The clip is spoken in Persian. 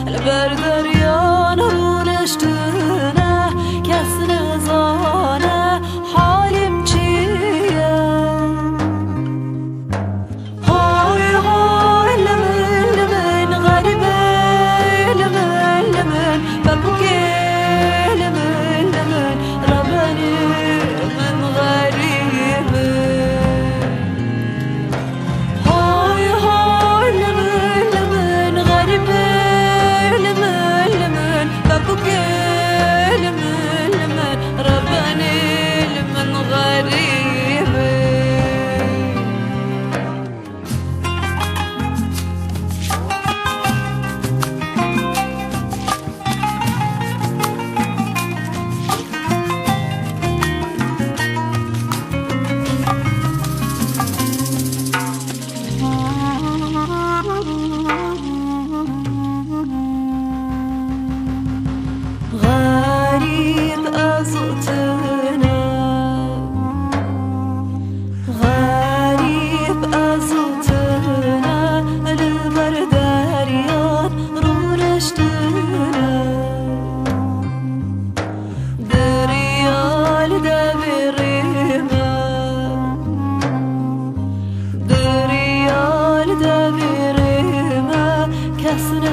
البردريان رونشتنا كسن زانه حالم چیه هاي هاي لمن لمن غريبة لمن لمن ببكي لمن لمن ربني من غريبة هاي هاي لمن لمن غريبة لمن لمن ببكي لمن لمن ربني لمن غريبة غريب أزوتنا غريب أزوتنا البردريان رونشتنا دريال دبريما دريال دبريما كسر